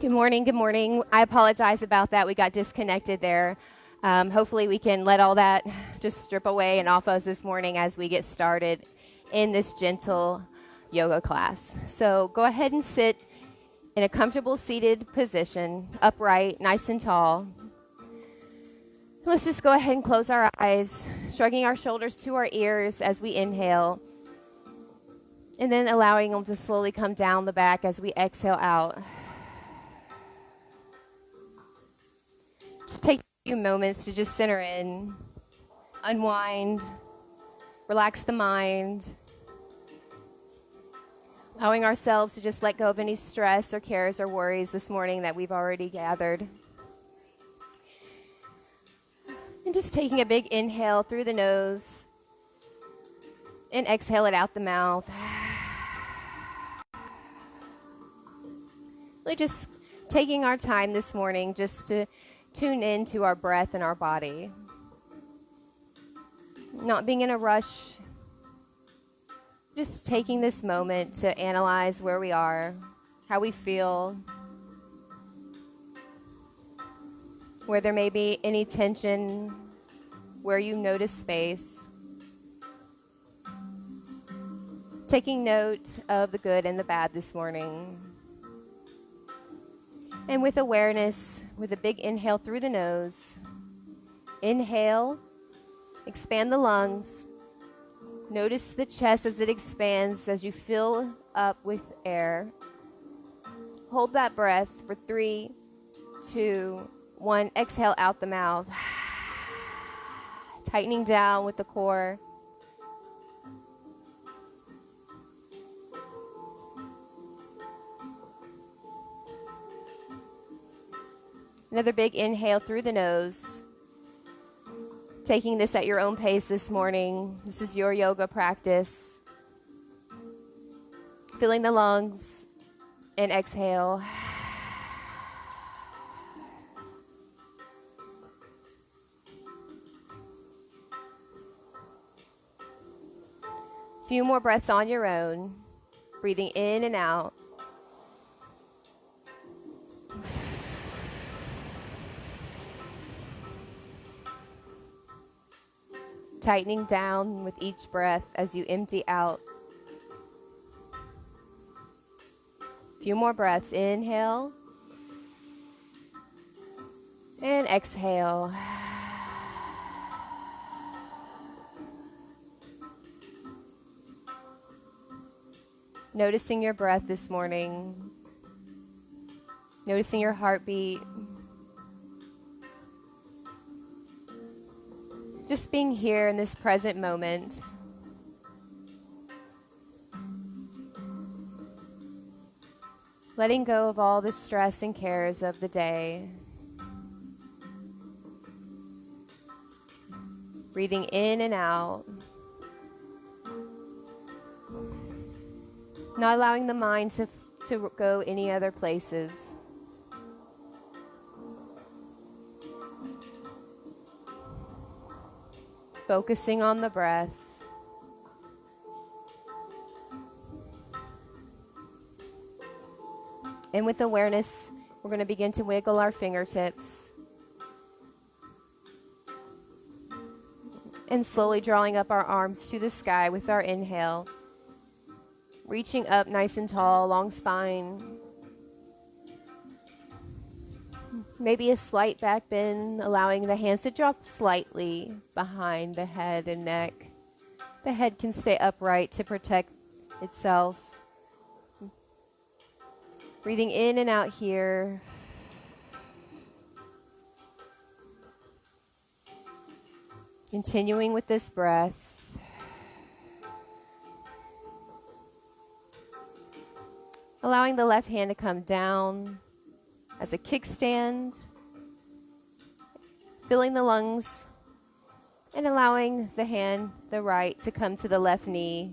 Good morning. Good morning. I apologize about that. We got disconnected there. Hopefully, we can let all that just strip away and off us this morning as we get started in this gentle yoga class. So go ahead and sit in a comfortable seated position, upright, nice and tall. Let's just go ahead and close our eyes, shrugging our shoulders to our ears as we inhale, and then allowing them to slowly come down the back as we exhale out. Just take a few moments to just center in, unwind, relax the mind, allowing ourselves to just let go of any stress or cares or worries this morning that we've already gathered. And just taking a big inhale through the nose and exhale it out the mouth. Really just taking our time this morning just to tune into our breath and our body. Not being in a rush. Just taking this moment to analyze where we are, how we feel, where there may be any tension, where you notice space. Taking note of the good and the bad this morning. And with awareness, with a big inhale through the nose, inhale, expand the lungs. Notice the chest as it expands as you fill up with air. Hold that breath for 3, 2, 1. Exhale out the mouth. Tightening down with the core. Another big inhale through the nose. Taking this at your own pace this morning. This is your yoga practice. Filling the lungs and exhale. Few more breaths on your own. Breathing in and out. Tightening down with each breath as you empty out. Few more breaths. Inhale. And exhale. Noticing your breath this morning. Noticing your heartbeat. Just being here in this present moment. Letting go of all the stress and cares of the day. Breathing in and out. Not allowing the mind to go any other places. Focusing on the breath. And with awareness, we're going to begin to wiggle our fingertips. And slowly drawing up our arms to the sky with our inhale. Reaching up nice and tall, long spine. Maybe a slight back bend, allowing the hands to drop slightly behind the head and neck. The head can stay upright to protect itself. Breathing in and out here. Continuing with this breath. Allowing the left hand to come down as a kickstand, filling the lungs, and allowing the hand, the right, to come to the left knee,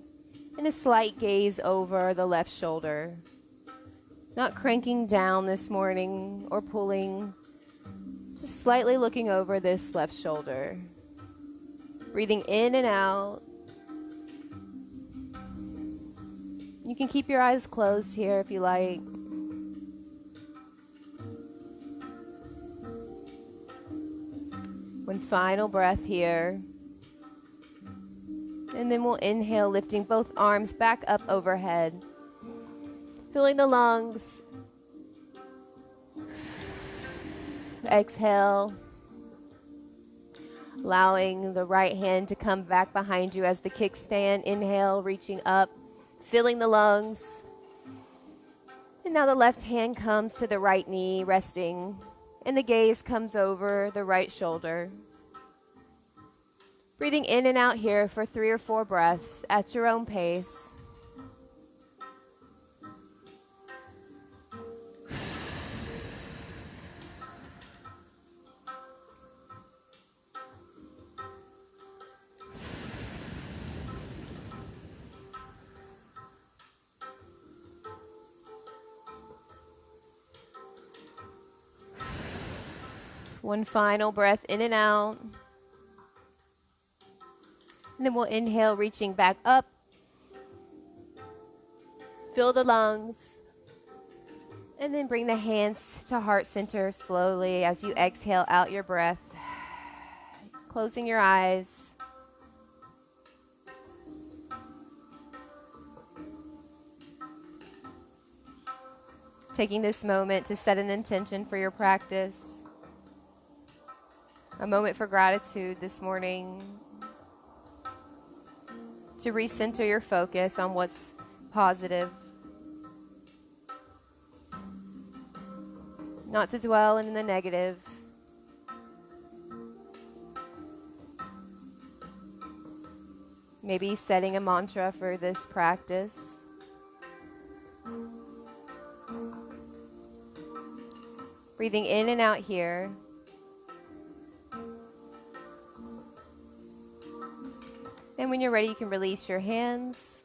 and a slight gaze over the left shoulder. Not cranking down this morning or pulling, just slightly looking over this left shoulder. Breathing in and out. You can keep your eyes closed here if you like. One final breath here. And then we'll inhale, lifting both arms back up overhead. Filling the lungs. Exhale. Allowing the right hand to come back behind you as the kickstand. Inhale, reaching up, filling the lungs. And now the left hand comes to the right knee, resting. And the gaze comes over the right shoulder. Breathing in and out here for 3 or 4 breaths at your own pace. One final breath in and out. And then we'll inhale, reaching back up. Fill the lungs. And then bring the hands to heart center slowly as you exhale out your breath. Closing your eyes. Taking this moment to set an intention for your practice. A moment for gratitude this morning. To recenter your focus on what's positive. Not to dwell in the negative. Maybe setting a mantra for this practice. Breathing in and out here. And when you're ready, you can release your hands.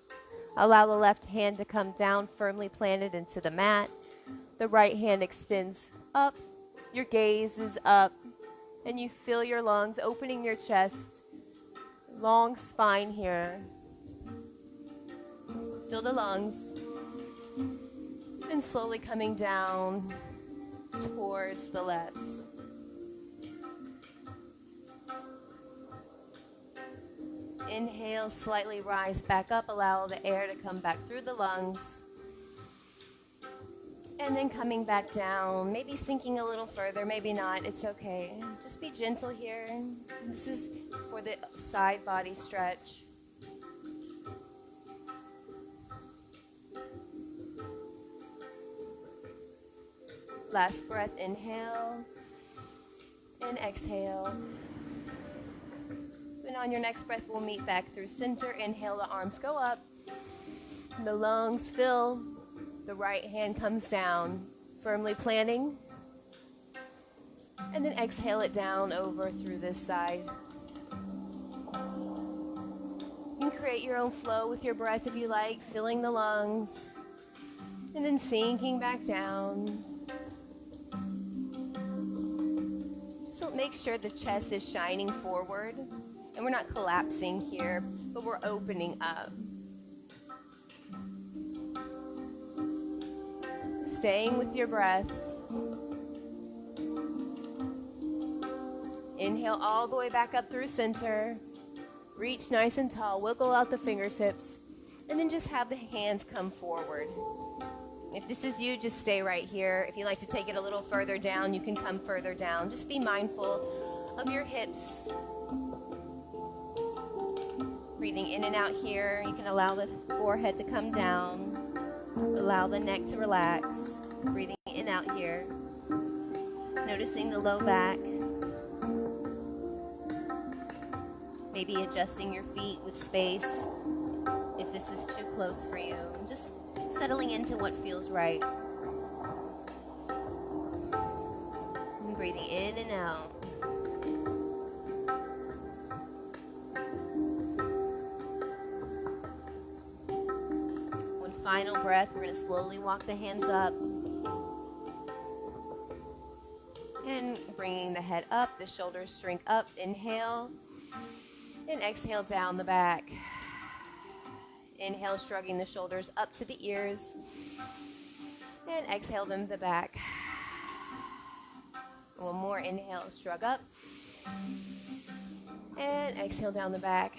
Allow the left hand to come down, firmly planted into the mat. The right hand extends up. Your gaze is up. And you fill your lungs, opening your chest. Long spine here. Fill the lungs. And slowly coming down towards the left. Inhale, slightly rise back up. Allow the air to come back through the lungs. And then coming back down, maybe sinking a little further, maybe not. It's okay. Just be gentle here. This is for the side body stretch. Last breath, inhale and exhale. And on your next breath, we'll meet back through center. Inhale, the arms go up. The lungs fill. The right hand comes down, firmly planting. And then exhale it down over through this side. You can create your own flow with your breath if you like, filling the lungs. And then sinking back down. Just make sure the chest is shining forward. And we're not collapsing here, but we're opening up. Staying with your breath. Inhale all the way back up through center. Reach nice and tall. Wiggle out the fingertips. And then just have the hands come forward. If this is you, just stay right here. If you like to take it a little further down, you can come further down. Just be mindful of your hips. Breathing in and out here. You can allow the forehead to come down. Allow the neck to relax. Breathing in and out here. Noticing the low back. Maybe adjusting your feet with space if this is too close for you. Just settling into what feels right. And breathing in and out. One final breath. We're going to slowly walk the hands up. And bringing the head up, the shoulders shrink up. Inhale. And exhale down the back. Inhale, shrugging the shoulders up to the ears. And exhale them to the back. One more inhale, shrug up. And exhale down the back.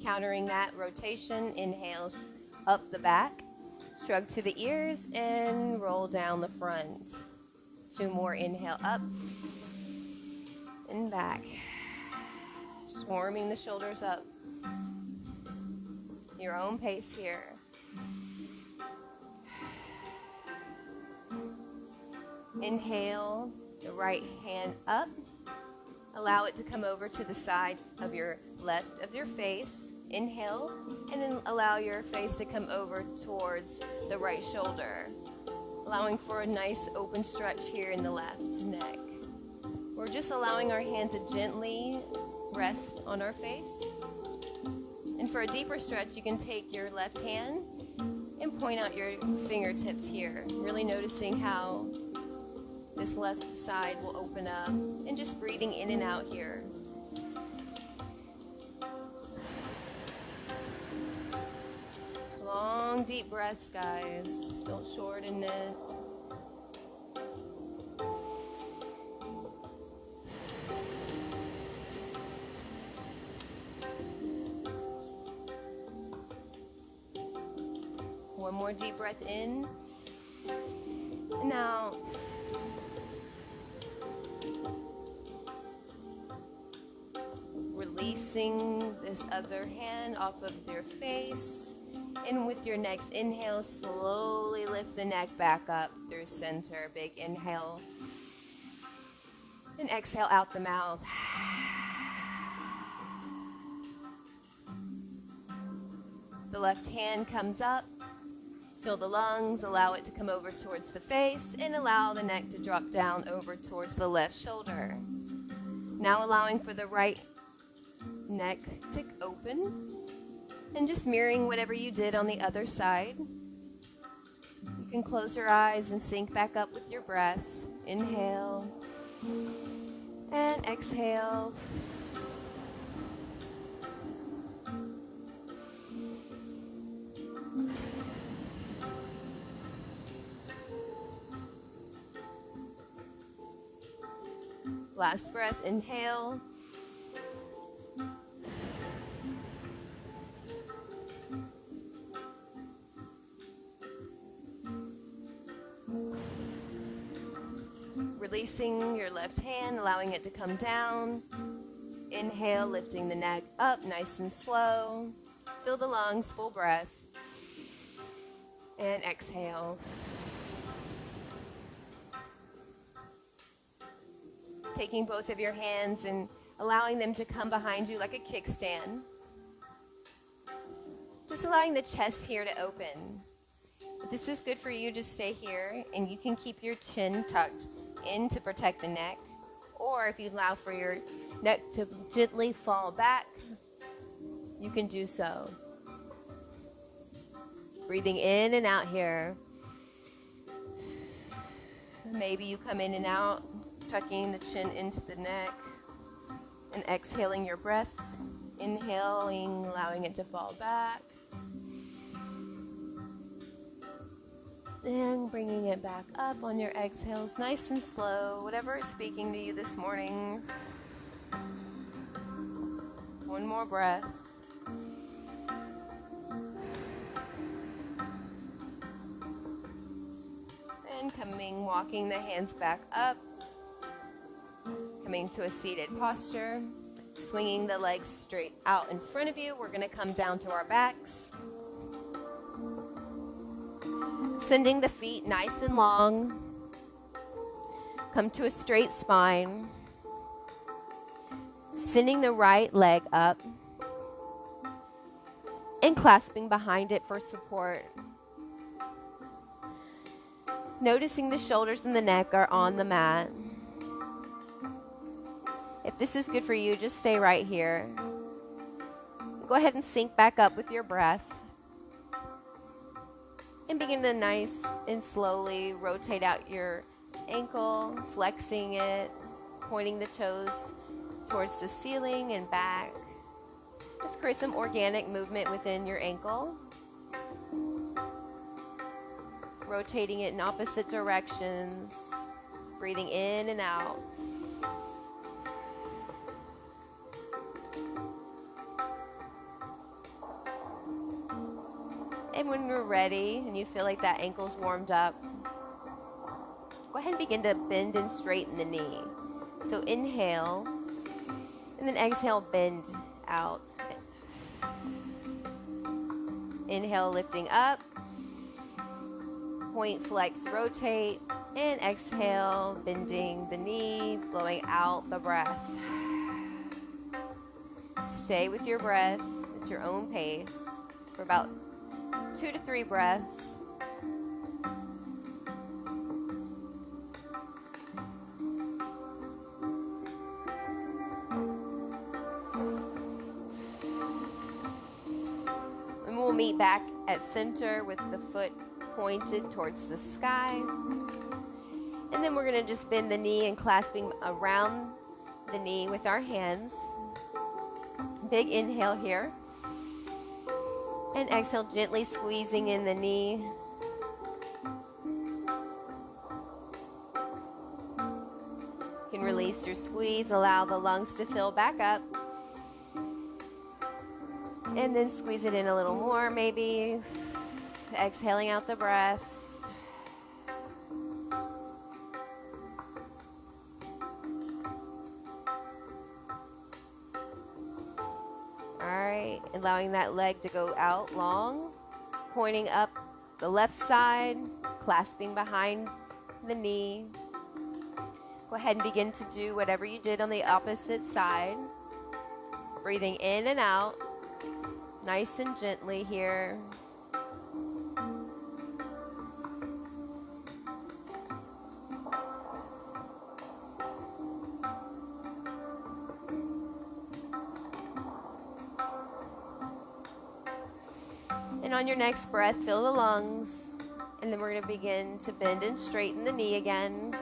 Countering that rotation, inhale up the back, shrug to the ears, and roll down the front. 2 more, inhale up and back. Just warming the shoulders up. Your own pace here. Inhale the right hand up. Allow it to come over to the side of your left of your face. Inhale, and then allow your face to come over towards the right shoulder, allowing for a nice open stretch here in the left neck. We're just allowing our hand to gently rest on our face. And for a deeper stretch, you can take your left hand and point out your fingertips here, really noticing how this left side will open up, and just breathing in and out here. Long, deep breaths, guys. Don't shorten it. One more deep breath in. Now, releasing this other hand off of your face. And with your next inhale, slowly lift the neck back up through center. Big inhale. And exhale out the mouth. The left hand comes up. Fill the lungs, allow it to come over towards the face, and allow the neck to drop down over towards the left shoulder. Now allowing for the right neck to open, and just mirroring whatever you did on the other side. You can close your eyes and sync back up with your breath. Inhale and exhale. Last breath, inhale. Releasing your left hand, allowing it to come down. Inhale, lifting the neck up nice and slow. Fill the lungs, full breath. And exhale. Taking both of your hands and allowing them to come behind you like a kickstand. Just allowing the chest here to open. If this is good for you, just stay here, and you can keep your chin tucked in to protect the neck. Or if you allow for your neck to gently fall back, you can do so. Breathing in and out here. Maybe you come in and out, tucking the chin into the neck, and exhaling your breath. Inhaling, allowing it to fall back. And bringing it back up on your exhales, nice and slow, whatever is speaking to you this morning. One more breath. And walking the hands back up. Coming to a seated posture. Swinging the legs straight out in front of you. We're going to come down to our backs. Sending the feet nice and long. Come to a straight spine. Sending the right leg up. And clasping behind it for support. Noticing the shoulders and the neck are on the mat. If this is good for you, just stay right here. Go ahead and sync back up with your breath. And begin to nice and slowly rotate out your ankle, flexing it, pointing the toes towards the ceiling and back. Just create some organic movement within your ankle. Rotating it in opposite directions. Breathing in and out. when you're ready and you feel like that ankle's warmed up, go ahead and begin to bend and straighten the knee. So inhale, and then exhale, bend out. Inhale, lifting up. Point, flex, rotate. And exhale, bending the knee, blowing out the breath. Stay with your breath at your own pace for about 2 to 3 breaths. And we'll meet back at center with the foot pointed towards the sky. And then we're going to just bend the knee and clasping around the knee with our hands. Big inhale here. And exhale, gently squeezing in the knee. You can release your squeeze, allow the lungs to fill back up. And then squeeze it in a little more, maybe. Exhaling out the breath. Alright, allowing that leg to go out long. Pointing up the left side, clasping behind the knee. Go ahead and begin to do whatever you did on the opposite side. Breathing in and out. Nice and gently here. And on your next breath, fill the lungs. And then we're going to begin to bend and straighten the knee again.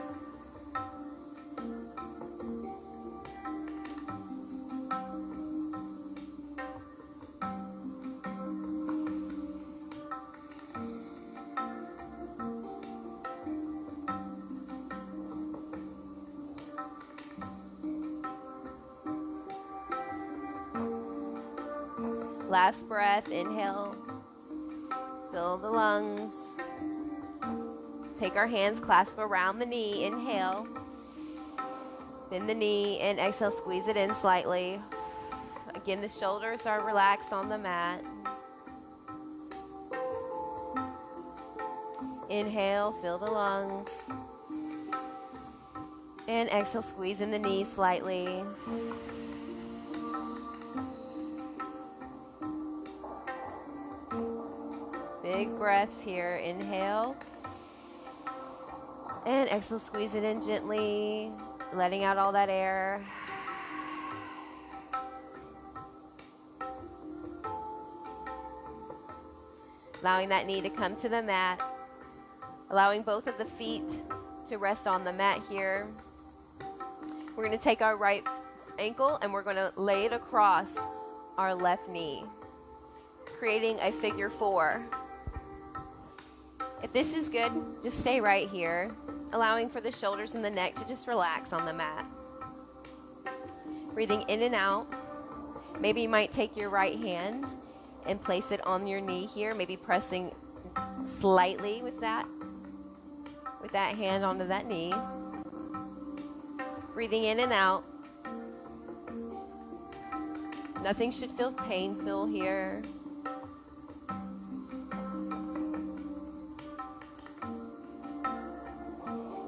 Last breath, inhale. Fill the lungs. Take our hands, clasp around the knee. Inhale. Bend the knee and exhale, squeeze it in slightly. Again, the shoulders are relaxed on the mat. Inhale, fill the lungs. And exhale, squeeze in the knee slightly. Big breaths here. Inhale. And exhale, squeeze it in gently, letting out all that air. Allowing that knee to come to the mat. Allowing both of the feet to rest on the mat here. We're going to take our right ankle and we're going to lay it across our left knee, creating a figure 4. If this is good, just stay right here, allowing for the shoulders and the neck to just relax on the mat. Breathing in and out. Maybe you might take your right hand and place it on your knee here, maybe pressing slightly with that hand onto that knee. Breathing in and out. Nothing should feel painful here.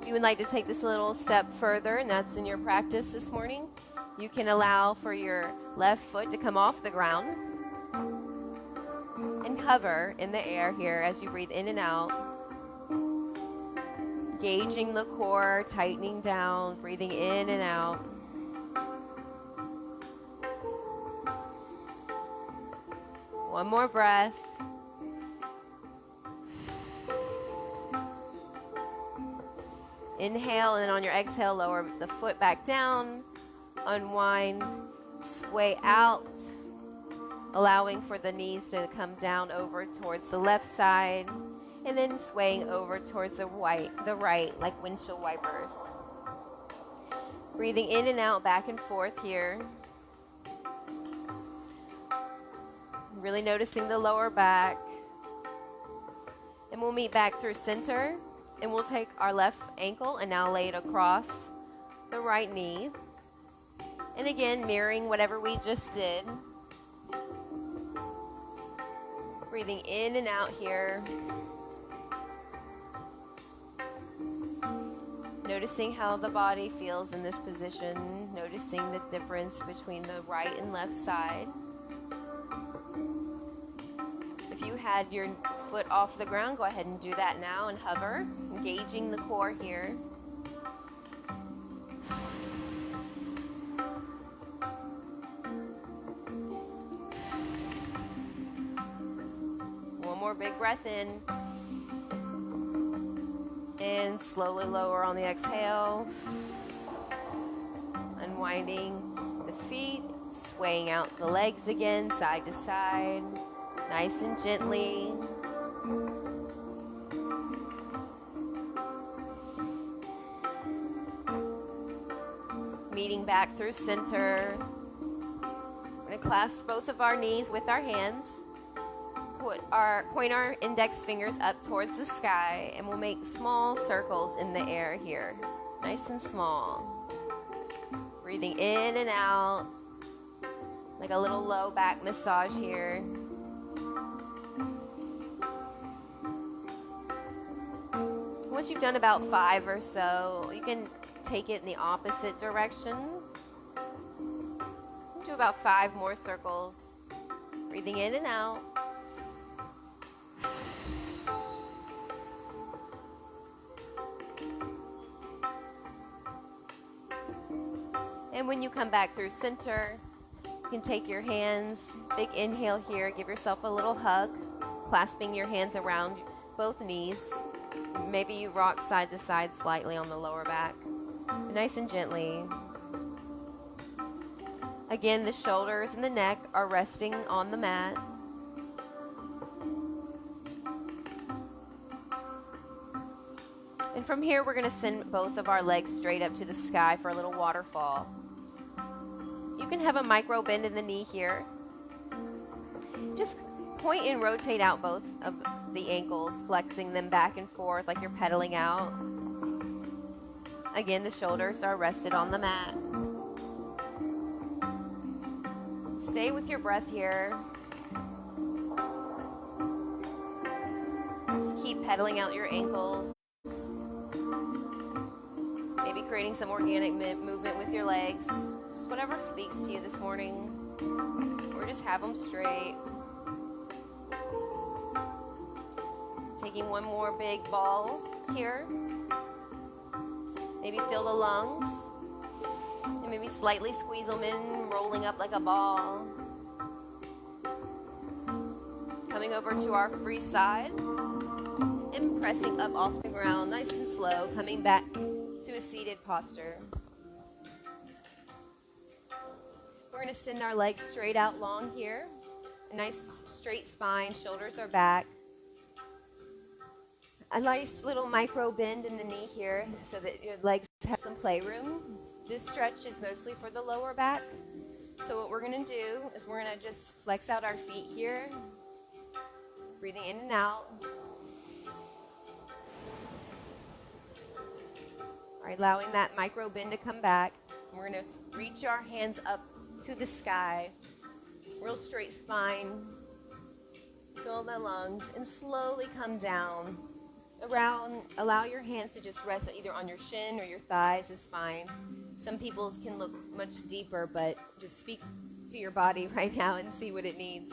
If you would like to take this a little step further, and that's in your practice this morning, you can allow for your left foot to come off the ground and hover in the air here as you breathe in and out. Engaging the core, tightening down, breathing in and out. One more breath. Inhale, and then on your exhale, lower the foot back down. Unwind, sway out, allowing for the knees to come down over towards the left side, and then swaying over towards the right, like windshield wipers. Breathing in and out, back and forth here. Really noticing the lower back. And we'll meet back through center, and we'll take our left ankle and now lay it across the right knee. And again, mirroring whatever we just did. Breathing in and out here. Noticing how the body feels in this position. Noticing the difference between the right and left side. If you had your foot off the ground, go ahead and do that now and hover, engaging the core here. One more big breath in. And slowly lower on the exhale. Unwinding the feet, swaying out the legs again, side to side. Nice and gently. Meeting back through center. We're going to clasp both of our knees with our hands. Point our index fingers up towards the sky, and we'll make small circles in the air here. Nice and small. Breathing in and out. Like a little low back massage here. Once you've done about 5 or so, you can take it in the opposite direction. Do about 5 more circles. Breathing in and out. And when you come back through center, you can take your hands, big inhale here, give yourself a little hug, clasping your hands around both knees. Maybe you rock side to side slightly on the lower back. Nice and gently. Again, the shoulders and the neck are resting on the mat. And from here, we're going to send both of our legs straight up to the sky for a little waterfall. You can have a micro bend in the knee here. Just point and rotate out both of the ankles, flexing them back and forth like you're pedaling out. Again, the shoulders are rested on the mat. Stay with your breath here. Just keep pedaling out your ankles. Maybe creating some organic movement with your legs. Just whatever speaks to you this morning. Or just have them straight. Taking one more big ball here. Maybe feel the lungs. And maybe slightly squeeze them in, rolling up like a ball. Coming over to our free side. And pressing up off the ground, nice and slow. Coming back to a seated posture. We're going to send our legs straight out long here. A nice straight spine, shoulders are back. A nice little micro bend in the knee here so that your legs have some playroom. This stretch is mostly for the lower back. So what we're going to do is we're going to just flex out our feet here. Breathing in and out. All right, allowing that micro bend to come back. We're going to reach our hands up to the sky. Real straight spine. Fill the lungs and slowly come down. Around, allow your hands to just rest either on your shin or your thighs is fine. Some people's can look much deeper, but just speak to your body right now and see what it needs.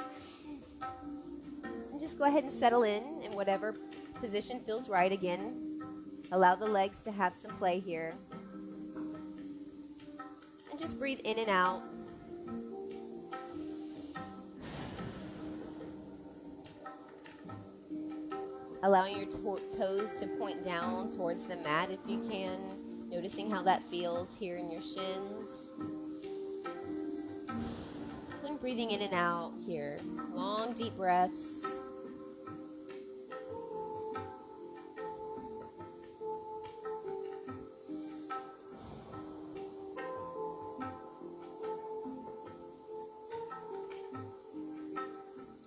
And just go ahead and settle in whatever position feels right again. Allow the legs to have some play here. And just breathe in and out. Allowing your toes to point down towards the mat if you can. Noticing how that feels here in your shins. And breathing in and out here. Long, deep breaths.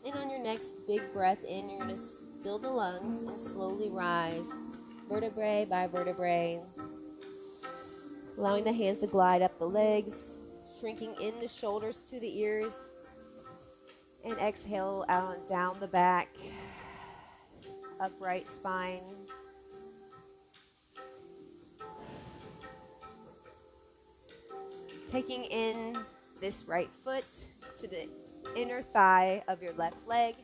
And on your next big breath in, you're going to Fill the lungs and slowly rise, vertebrae by vertebrae. Allowing the hands to glide up the legs, shrinking in the shoulders to the ears. And exhale out down the back, upright spine. Taking in this right foot to the inner thigh of your left leg.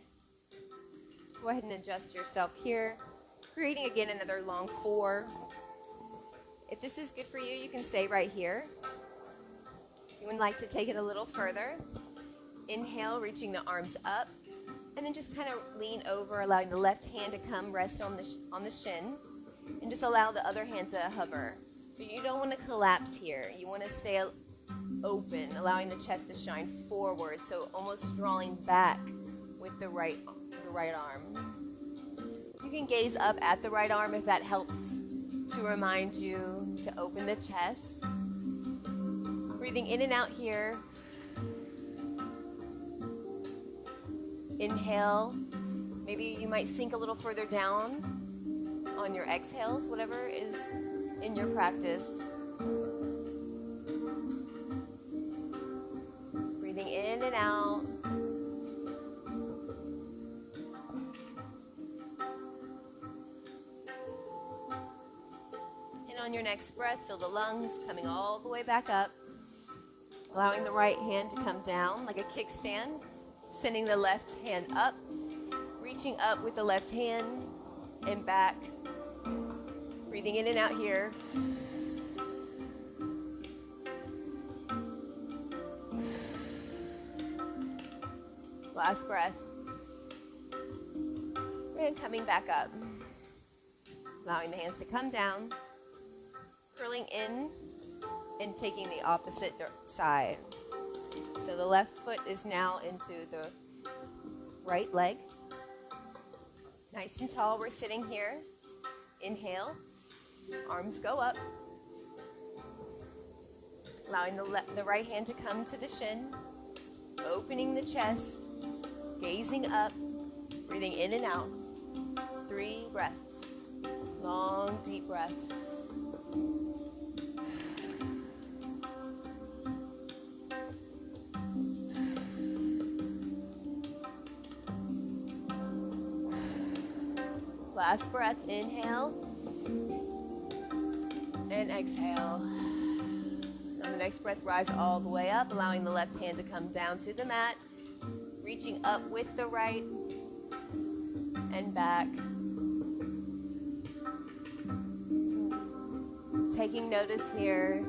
Go ahead and adjust yourself here, creating again another long 4. If this is good for you, you can stay right here. You would like to take it a little further. Inhale, reaching the arms up, and then just kind of lean over, allowing the left hand to come rest on the shin, and just allow the other hand to hover. But you don't want to collapse here. You want to stay open, allowing the chest to shine forward, so almost drawing back with the right arm. You can gaze up at the right arm if that helps to remind you to open the chest. Breathing in and out here. Inhale. Maybe you might sink a little further down on your exhales, whatever is in your practice. Breathing in and out. And on your next breath, feel the lungs coming all the way back up. Allowing the right hand to come down like a kickstand. Sending the left hand up, reaching up with the left hand and back. Breathing in and out here. Last breath. And coming back up. Allowing the hands to come down, curling in and taking the opposite side. So the left foot is now into the right leg. Nice and tall, we're sitting here. Inhale, arms go up. Allowing the right hand to come to the shin. Opening the chest, gazing up, breathing in and out. 3 breaths, long deep breaths. Last breath, inhale and exhale. On the next breath, rise all the way up, allowing the left hand to come down to the mat, reaching up with the right and back. Taking notice here,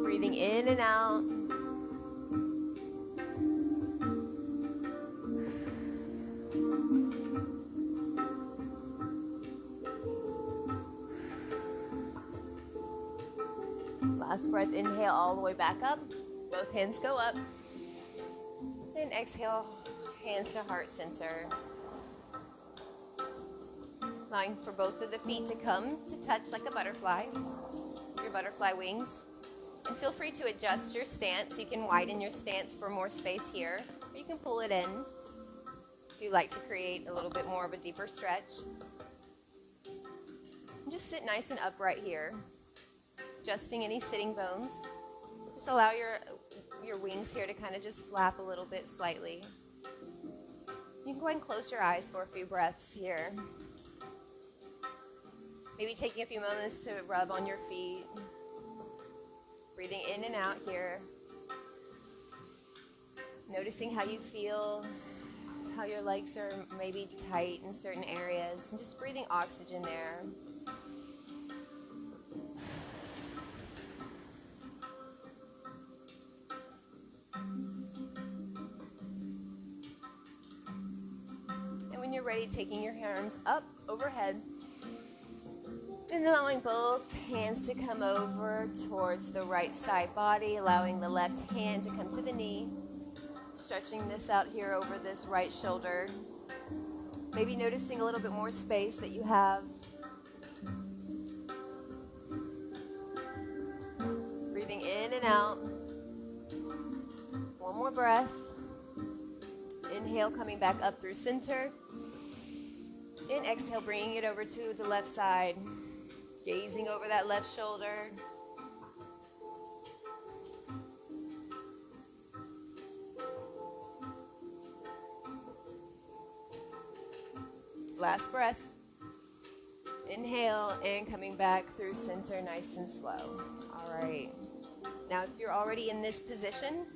breathing in and out. Last breath, inhale all the way back up. Both hands go up. And exhale, hands to heart center. Allowing for both of the feet to come to touch like a butterfly, your butterfly wings. And feel free to adjust your stance. You can widen your stance for more space here, or you can pull it in if you like to create a little bit more of a deeper stretch. And just sit nice and upright here. Adjusting any sitting bones. Just allow your wings here to kind of just flap a little bit slightly. You can go ahead and close your eyes for a few breaths here. Maybe taking a few moments to rub on your feet. Breathing in and out here. Noticing how you feel, how your legs are maybe tight in certain areas, and just breathing oxygen there. Ready, taking your arms up overhead and allowing both hands to come over towards the right side body, allowing the left hand to come to the knee, stretching this out here over this right shoulder, maybe noticing a little bit more space that you have. Breathing in and out. One more breath. Inhale. inhale, coming back up through center. And exhale, bringing it over to the left side. Gazing over that left shoulder. Last breath. Inhale and coming back through center, nice and slow. All right. Now, if you're already in this position,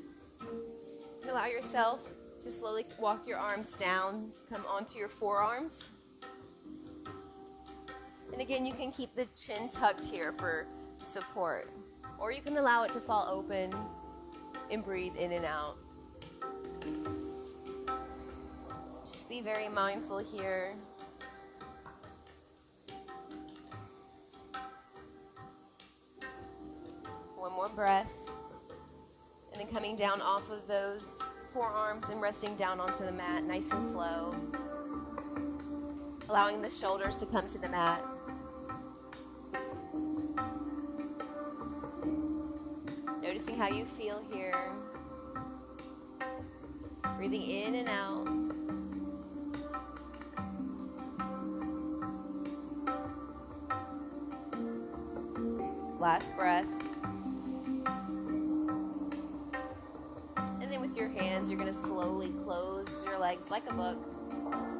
allow yourself to slowly walk your arms down, come onto your forearms. And again, you can keep the chin tucked here for support, or you can allow it to fall open and breathe in and out. Just be very mindful here. One more breath. And then coming down off of those forearms and resting down onto the mat, nice and slow. Allowing the shoulders to come to the mat. Noticing how you feel here. Breathing in and out. Last breath. And then with your hands, you're going to slowly close your legs like a book.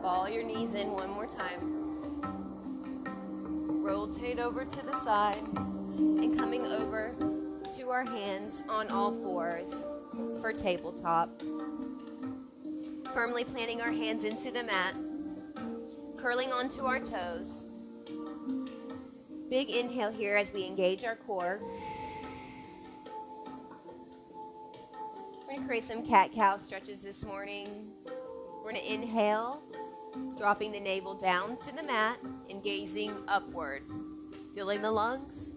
Ball your knees in one more time. Rotate over to the side and coming over to our hands on all fours for tabletop. Firmly planting our hands into the mat, curling onto our toes. Big inhale here as we engage our core. We're going to create some cat-cow stretches this morning. We're going to inhale, dropping the navel down to the mat and gazing upward. Filling the lungs.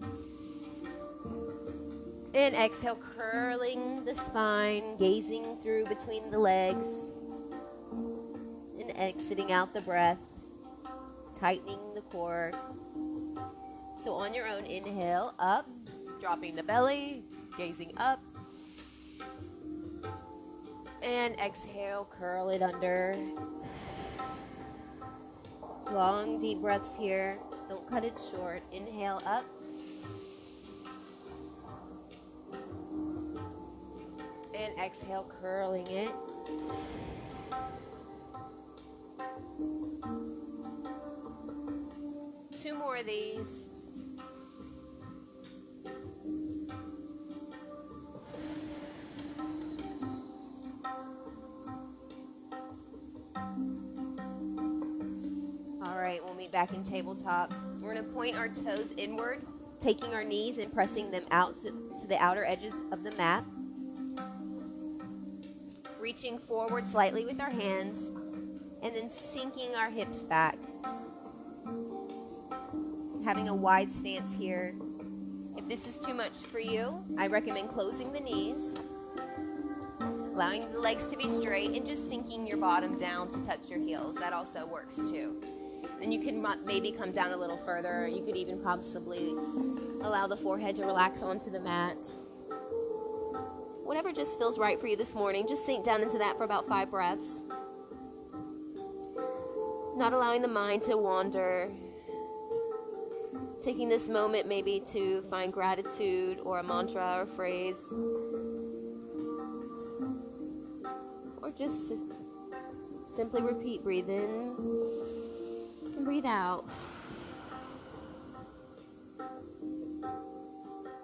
And exhale, curling the spine, gazing through between the legs. And exiting out the breath, tightening the core. So on your own, inhale, up, dropping the belly, gazing up. And exhale, curl it under. Long, deep breaths here. Don't cut it short. Inhale, up. And exhale, curling it. Two more of these. All right, we'll meet back in tabletop. We're going to point our toes inward, taking our knees and pressing them out to the outer edges of the mat. Reaching forward slightly with our hands, and then sinking our hips back. Having a wide stance here. If this is too much for you, I recommend closing the knees, allowing the legs to be straight, and just sinking your bottom down to touch your heels. That also works too. Then you can maybe come down a little further. You could even possibly allow the forehead to relax onto the mat. Whatever just feels right for you this morning, just sink down into that for about 5 breaths. Not allowing the mind to wander. Taking this moment maybe to find gratitude or a mantra or phrase. Or just simply repeat, breathe in and breathe out.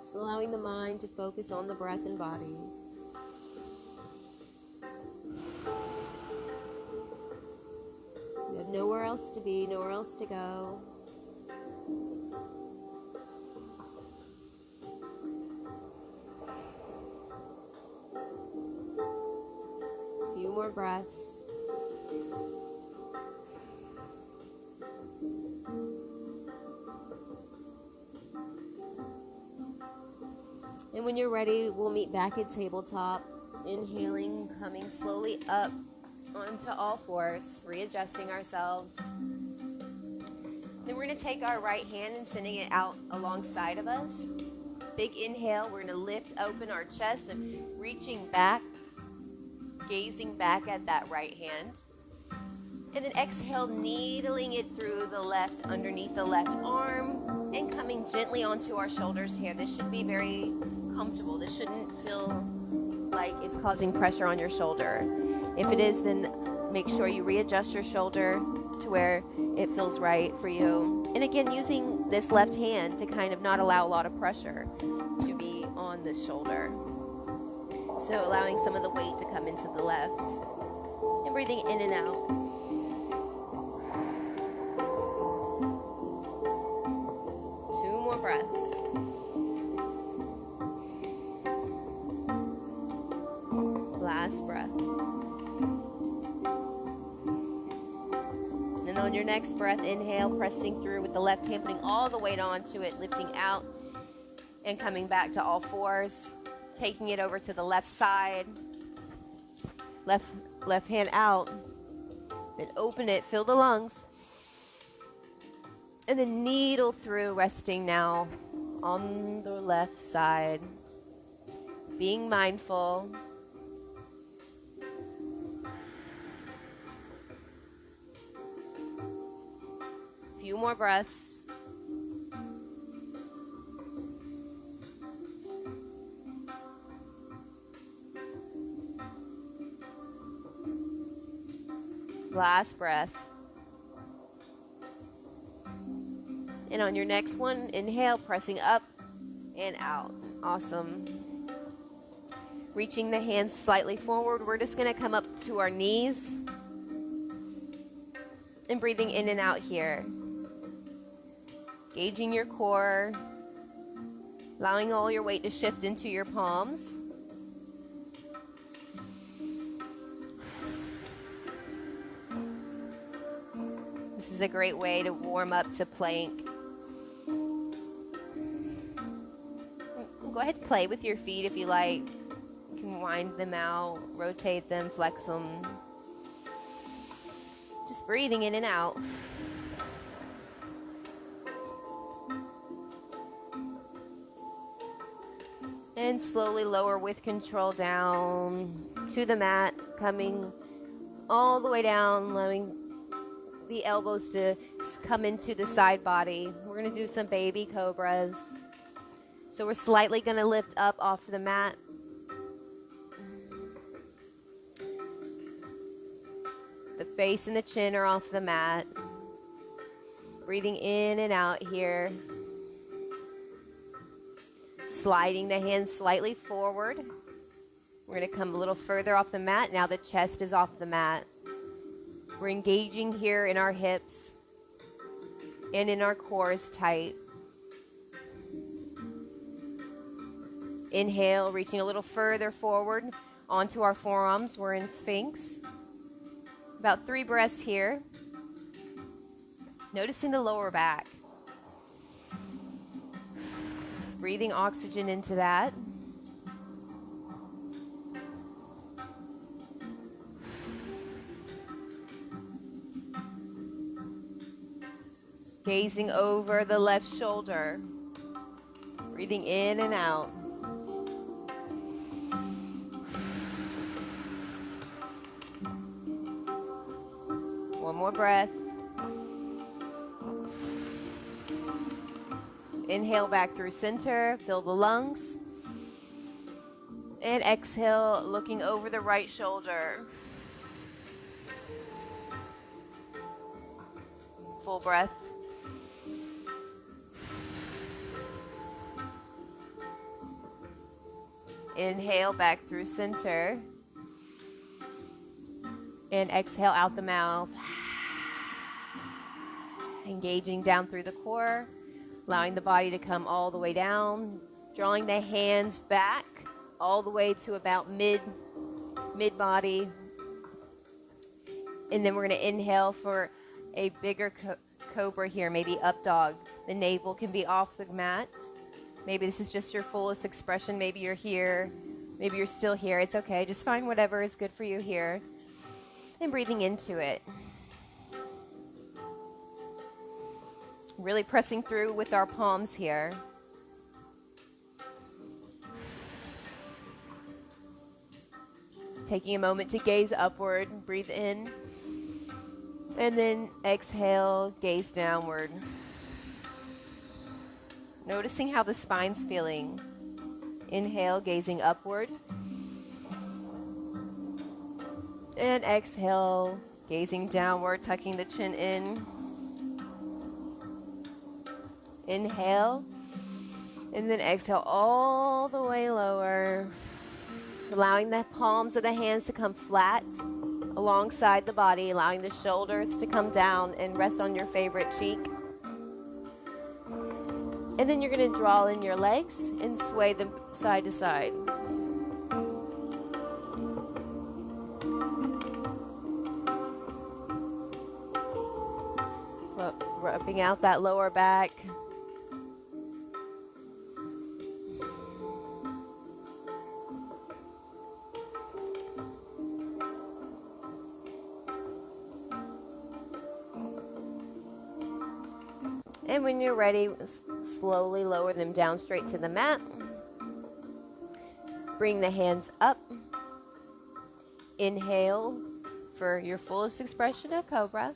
Just allowing the mind to focus on the breath and body. You have nowhere else to be, nowhere else to go. A few more breaths. And when you're ready, we'll meet back at tabletop. Inhaling, coming slowly up onto all fours, readjusting ourselves. Then we're going to take our right hand and sending it out alongside of us. Big inhale, we're going to lift open our chest and reaching back. Gazing back at that right hand. And then exhale, needling it through the left, underneath the left arm, and coming gently onto our shoulders here. This should be very comfortable. This shouldn't feel like it's causing pressure on your shoulder. If it is, then make sure you readjust your shoulder to where it feels right for you. And again, using this left hand to kind of not allow a lot of pressure to be on the shoulder. So allowing some of the weight to come into the left. And breathing in and out. Two more breaths. Last breath. And on your next breath, inhale, pressing through with the left hand, putting all the weight onto it, lifting out and coming back to all fours, taking it over to the left side. Left hand out. Then open it, fill the lungs. And then needle through, resting now on the left side. Being mindful. Few more breaths. Last breath. And on your next one, inhale, pressing up and out. Awesome. Reaching the hands slightly forward. We're just going to come up to our knees. And breathing in and out here. Gauging your core. Allowing all your weight to shift into your palms. This is a great way to warm up to plank. Go ahead and play with your feet if you like. You can wind them out, rotate them, flex them. Just breathing in and out. And slowly lower with control down to the mat, coming all the way down, allowing the elbows to come into the side body. We're going to do some baby cobras. So we're slightly going to lift up off the mat. The face and the chin are off the mat. Breathing in and out here. Sliding the hands slightly forward. We're going to come a little further off the mat. Now the chest is off the mat. We're engaging here in our hips and in our core is tight. Inhale, reaching a little further forward onto our forearms. We're in Sphinx. About 3 breaths here. Noticing the lower back. Breathing oxygen into that. Gazing over the left shoulder. Breathing in and out. One more breath. Inhale back through center. Fill the lungs. And exhale, looking over the right shoulder. Full breath. Inhale back through center. And exhale out the mouth. Engaging down through the core. Allowing the body to come all the way down. Drawing the hands back all the way to about mid-body. And then we're going to inhale for a bigger cobra here, maybe up dog. The navel can be off the mat. Maybe this is just your fullest expression. Maybe you're here. Maybe you're still here. It's okay. Just find whatever is good for you here. And breathing into it. Really pressing through with our palms here. Taking a moment to gaze upward, breathe in. And then exhale, gaze downward. Noticing how the spine's feeling. Inhale, gazing upward. And exhale, gazing downward, tucking the chin in. Inhale. And then exhale all the way lower. Allowing the palms of the hands to come flat alongside the body. Allowing the shoulders to come down and rest on your favorite cheek. And then you're going to draw in your legs and sway them side to side. Rubbing out that lower back. And when you're ready, slowly lower them down straight to the mat. Bring the hands up. Inhale for your fullest expression of Cobra.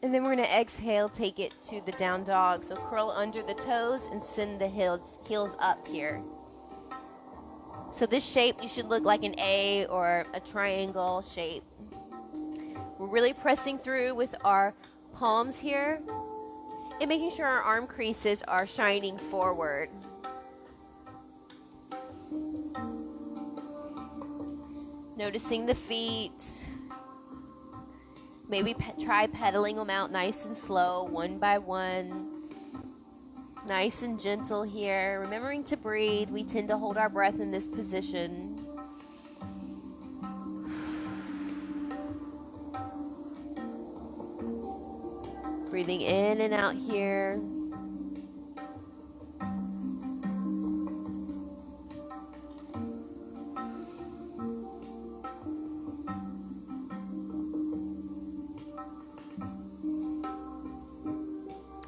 And then we're going to exhale, take it to the down dog. So curl under the toes and send the heels up here. So this shape, you should look like an A or a triangle shape. We're really pressing through with our palms here and making sure our arm creases are shining forward. Noticing the feet. Maybe try pedaling them out nice and slow, one by one. Nice and gentle here. Remembering to breathe. We tend to hold our breath in this position. Breathing in and out here.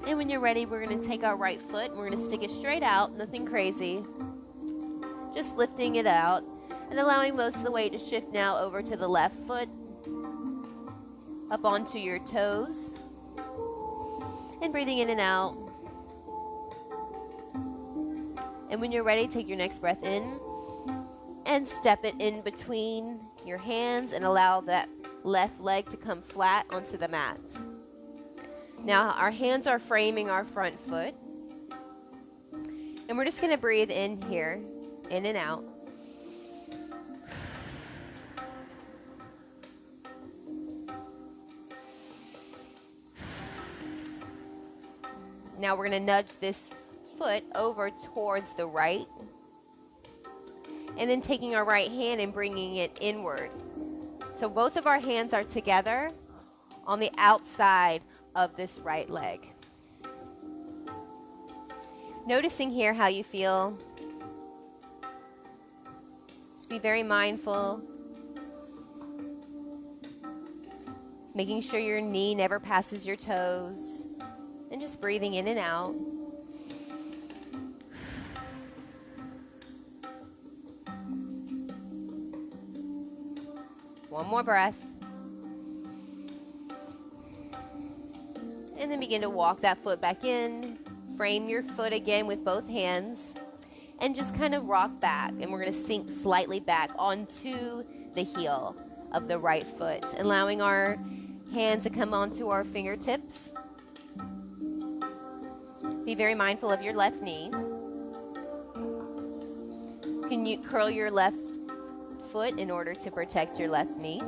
And when you're ready, we're going to take our right foot and we're going to stick it straight out, nothing crazy. Just lifting it out and allowing most of the weight to shift now over to the left foot, up onto your toes, and breathing in and out. And when you're ready, take your next breath in and step it in between your hands and allow that left leg to come flat onto the mat. Now our hands are framing our front foot. And we're just going to breathe in here, in and out. Now we're going to nudge this foot over towards the right. And then taking our right hand and bringing it inward. So both of our hands are together on the outside of this right leg. Noticing here how you feel. Just be very mindful. Making sure your knee never passes your toes. And just breathing in and out. One more breath. And then begin to walk that foot back in. Frame your foot again with both hands. And just kind of rock back. And we're going to sink slightly back onto the heel of the right foot. Allowing our hands to come onto our fingertips. Be very mindful of your left knee. Can you curl your left foot in order to protect your left knee?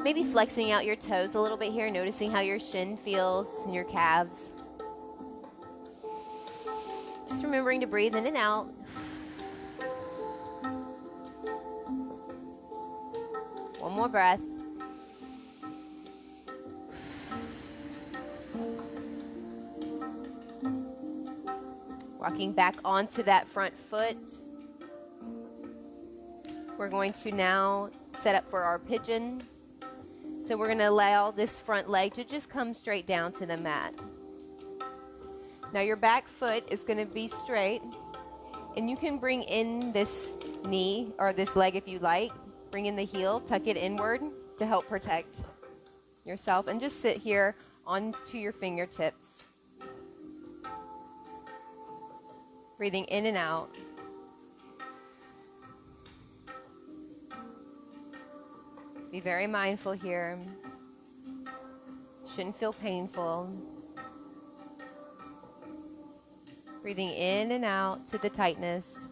Maybe flexing out your toes a little bit here, noticing how your shin feels and your calves. Just remembering to breathe in and out. One more breath. Walking back onto that front foot. We're going to now set up for our pigeon. So we're going to allow this front leg to just come straight down to the mat. Now your back foot is going to be straight And you can bring in this knee or this leg if you like. Bring in the heel, tuck it inward to help protect yourself. And just sit here onto your fingertips. Breathing in and out. Be very mindful here. Shouldn't feel painful. Breathing in and out to the tightness.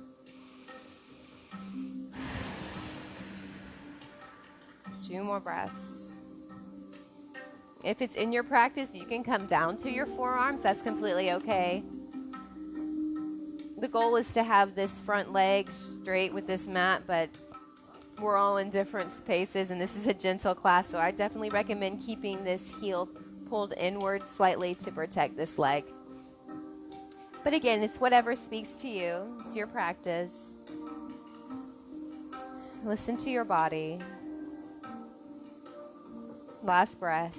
2 more breaths. If it's in your practice, you can come down to your forearms. That's completely okay. The goal is to have this front leg straight with this mat, but we're all in different spaces, and this is a gentle class, so I definitely recommend keeping this heel pulled inward slightly to protect this leg. But again, it's whatever speaks to you. It's your practice. Listen to your body. Last breath.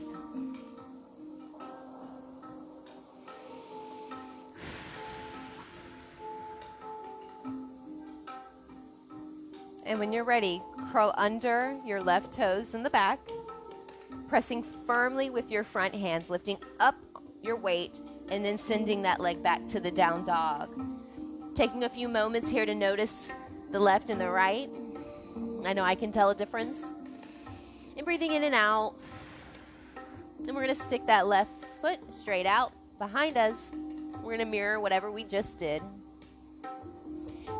And when you're ready, curl under your left toes in the back, pressing firmly with your front hands, lifting up your weight, and then sending that leg back to the down dog. Taking a few moments here to notice the left and the right. I know I can tell a difference. And breathing in and out. And we're going to stick that left foot straight out behind us. We're going to mirror whatever we just did.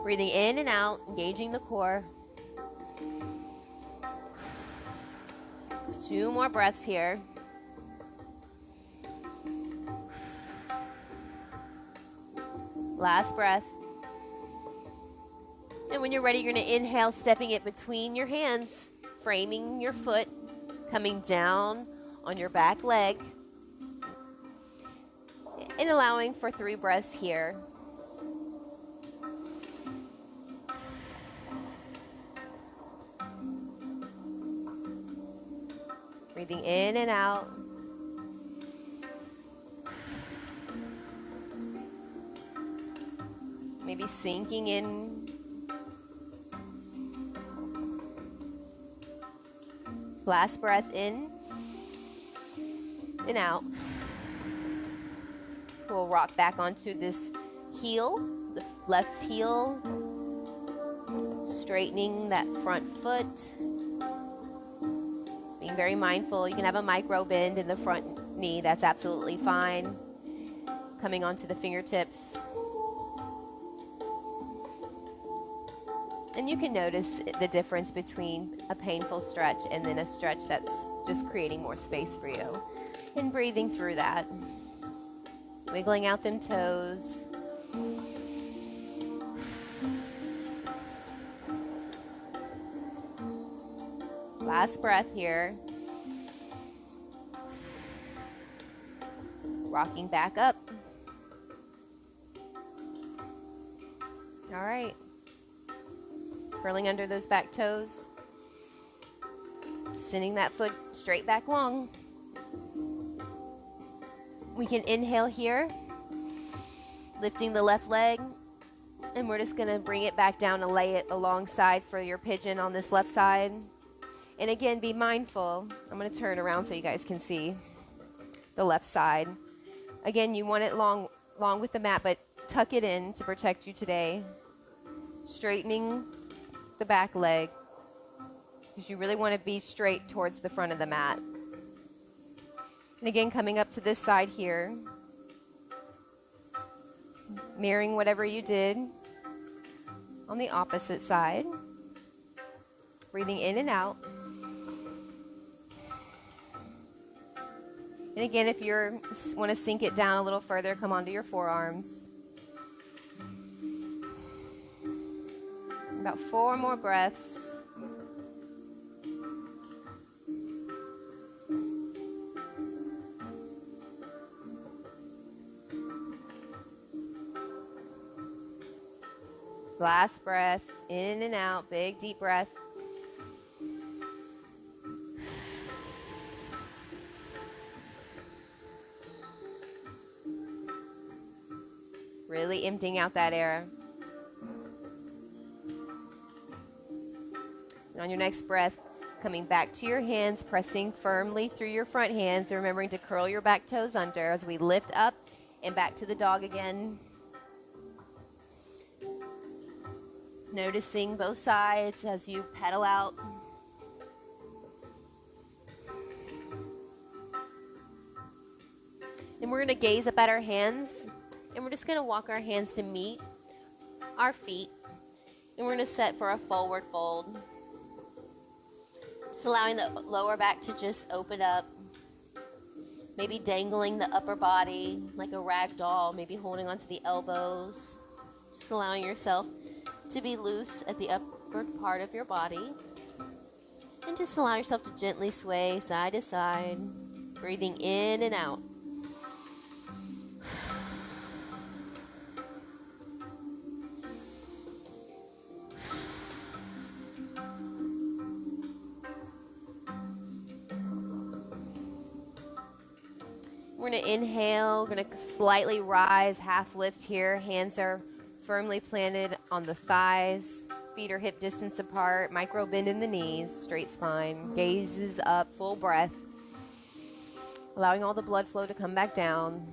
Breathing in and out, engaging the core. 2 more breaths here. Last breath. And when you're ready, you're going to inhale, stepping it between your hands, framing your foot, coming down on your back leg, and allowing for 3 breaths here. Breathing in and out. Maybe sinking in. Last breath in and out. We'll rock back onto this heel, the left heel, straightening that front foot. Being very mindful. You can have a micro bend in the front knee. That's absolutely fine. Coming onto the fingertips. And you can notice the difference between a painful stretch and then a stretch that's just creating more space for you. And breathing through that. Wiggling out them toes. Last breath here. Rocking back up. All right. Curling under those back toes. Sending that foot straight back long. We can inhale here. Lifting the left leg. And we're just going to bring it back down and lay it alongside for your pigeon on this left side. And again, be mindful. I'm going to turn around so you guys can see the left side. Again, you want it long with the mat, but tuck it in to protect you today. Straightening the back leg because you really want to be straight towards the front of the mat. And again, coming up to this side here. Mirroring whatever you did on the opposite side. Breathing in and out. And again, if you want to sink it down a little further, come onto your forearms. About 4 more breaths. Last breath, in and out, big deep breath. Really emptying out that air. And on your next breath, coming back to your hands, pressing firmly through your front hands, and remembering to curl your back toes under as we lift up and back to the dog again. Noticing both sides as you pedal out. And we're going to gaze up at our hands, and we're just going to walk our hands to meet our feet, and we're going to set for a forward fold. Just allowing the lower back to just open up, maybe dangling the upper body like a rag doll, maybe holding onto the elbows, just allowing yourself to be loose at the upper part of your body, and just allow yourself to gently sway side to side, breathing in and out. We're going to inhale, we're going to slightly rise, half lift here. Hands are firmly planted on the thighs, feet are hip distance apart, micro bend in the knees, straight spine, gazes up, full breath, allowing all the blood flow to come back down.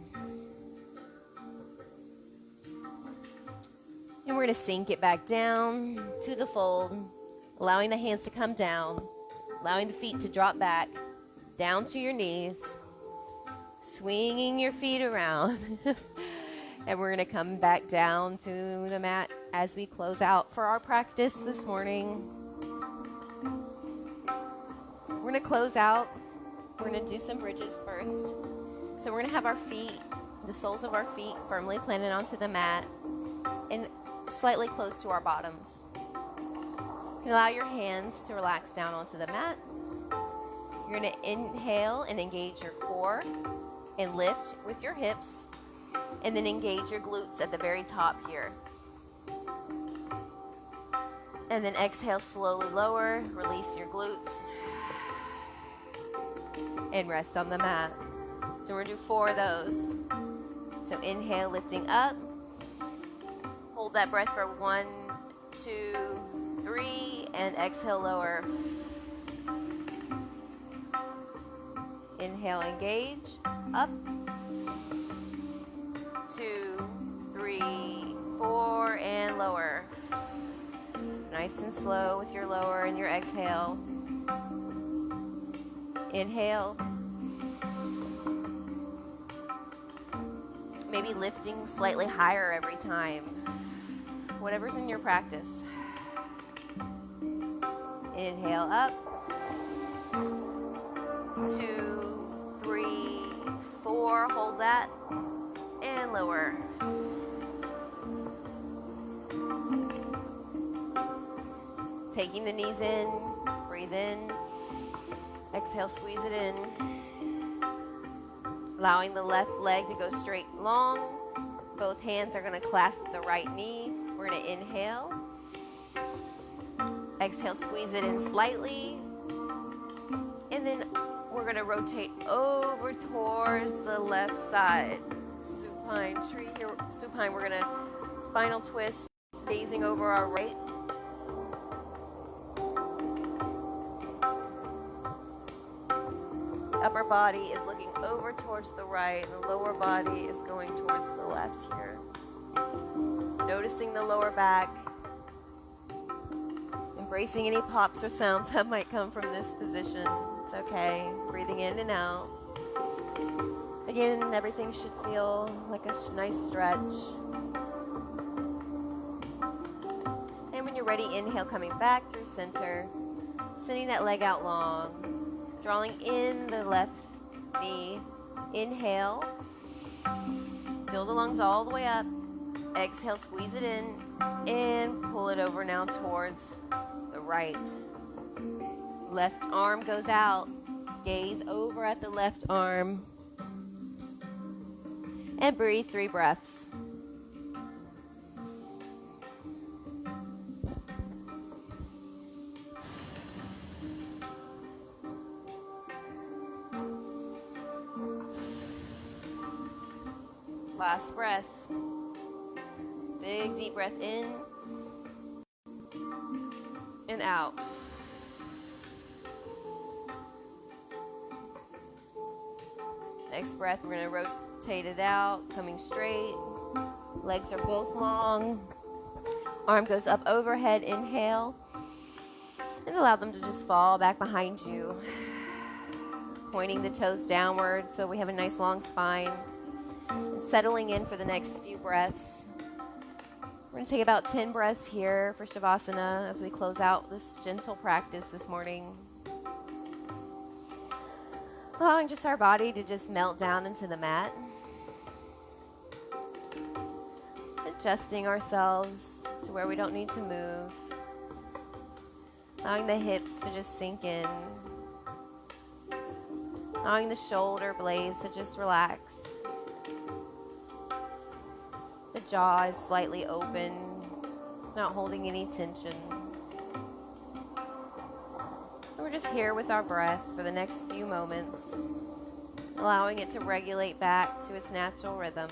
And we're going to sink it back down to the fold, allowing the hands to come down, allowing the feet to drop back, down to your knees, swinging your feet around. And we're going to come back down to the mat as we close out for our practice this morning. We're going to close out. We're going to do some bridges first. So we're going to have our feet, the soles of our feet firmly planted onto the mat and slightly close to our bottoms. You can allow your hands to relax down onto the mat. You're going to inhale and engage your core and lift with your hips, and then engage your glutes at the very top here. And then exhale, slowly lower, release your glutes, and rest on the mat. So we're going to do 4 of those. So inhale, lifting up. Hold that breath for 1, 2, 3, and exhale, lower. Inhale, engage, up. 2, 3, 4, and lower. Nice and slow with your lower and your exhale. Inhale. Maybe lifting slightly higher every time. Whatever's in your practice. Inhale up. 2, 3, 4. Hold that. And lower. Taking the knees in, breathe in, exhale, squeeze it in. Allowing the left leg to go straight long. Both hands are going to clasp the right knee. We're going to inhale. Exhale, squeeze it in slightly. And then we're going to rotate over towards the left side. Supine tree here. Supine, we're going to spinal twist, gazing over our right. Upper body is looking over towards the right, and the lower body is going towards the left here. Noticing the lower back, embracing any pops or sounds that might come from this position. It's okay. Breathing in and out. Again, everything should feel like a nice stretch. And when you're ready, inhale, coming back through center, sending that leg out long. Drawing in the left knee. Inhale. Fill the lungs all the way up. Exhale, squeeze it in. And pull it over now towards the right. Left arm goes out. Gaze over at the left arm. And breathe 3 breaths. Last breath. Big deep breath in and out. Next breath, we're going to rotate it out, coming straight. Legs are both long. Arm goes up overhead, inhale. And allow them to just fall back behind you. Pointing the toes downward so we have a nice long spine. And settling in for the next few breaths. We're going to take about 10 breaths here for Shavasana as we close out this gentle practice this morning. Allowing just our body to just melt down into the mat. Adjusting ourselves to where we don't need to move. Allowing the hips to just sink in. Allowing the shoulder blades to just relax. The jaw is slightly open. It's not holding any tension. We're just here with our breath for the next few moments, allowing it to regulate back to its natural rhythm.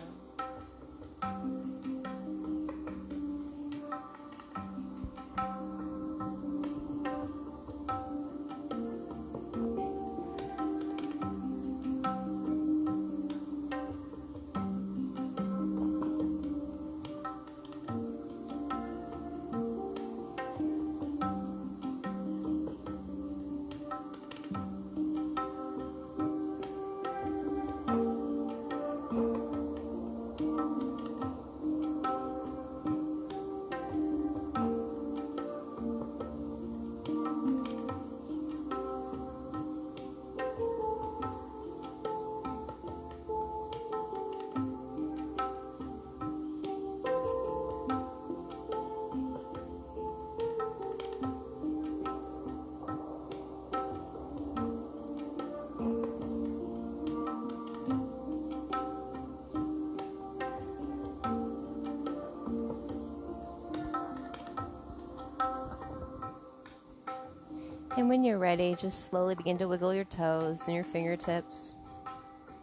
And when you're ready, just slowly begin to wiggle your toes and your fingertips,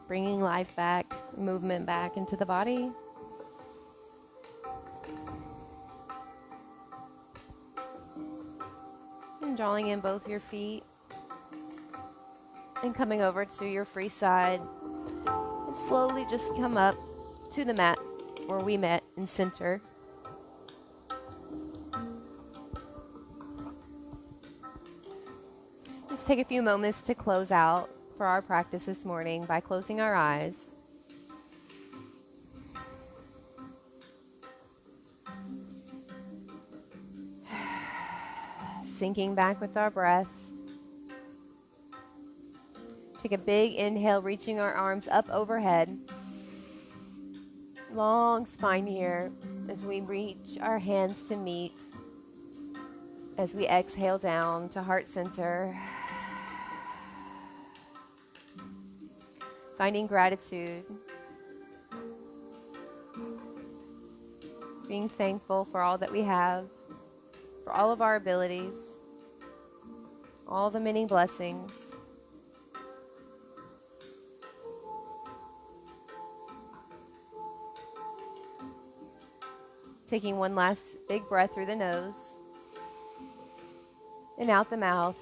bringing life back, movement back into the body. And drawing in both your feet and coming over to your free side. And slowly just come up to the mat where we met in center. Just take a few moments to close out for our practice this morning by closing our eyes. Sinking back with our breath. Take a big inhale, reaching our arms up overhead. Long spine here as we reach our hands to meet. As we exhale down to heart center. Finding gratitude. Being thankful for all that we have. For all of our abilities. All the many blessings. Taking one last big breath through the nose. And out the mouth.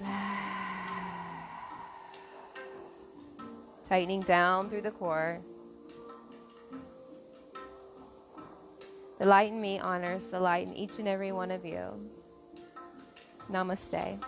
Tightening down through the core. The light in me honors the light in each and every one of you. Namaste.